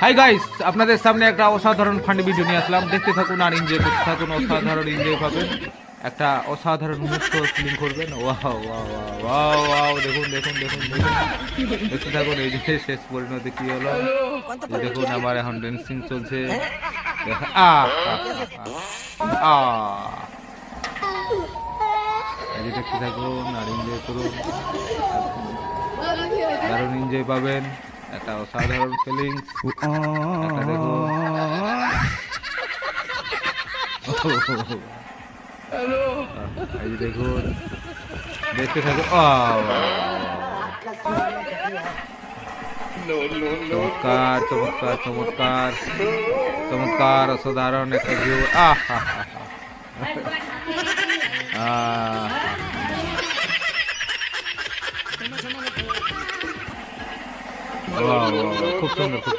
Hi guys, আপনাদের সামনে একটা অসাধারণ ফানি ভিডিও নিয়ে আসলাম। দেখতে থাকুন আর এনজয় করতে থাকুন। অসাধারণ এনজয় পাবেন, একটা অসাধারণ মুহূর্ত ফিলিং করবেন। ওয়াও ওয়াও ওয়াও ওয়াও, দেখুন দেখুন দেখুন দেখুন, দেখতে থাকুন। এই যে শেষ পরিণতি কি হলো, এই দেখুন আমার এখন ড্যান্সিং চলছে। আ আ এই যে দেখতে থাকুন আর এনজয় করুন, দারুণ এনজয় পাবেন, একটা অসাধারণ ফিলিংস। একটা দেখুন, এই যে দেখুন, দেখতে থাকুন। চমৎকার চমৎকার চমৎকার চমৎকার, অসাধারণ একটা ভিউ। খুব সুন্দর, খুব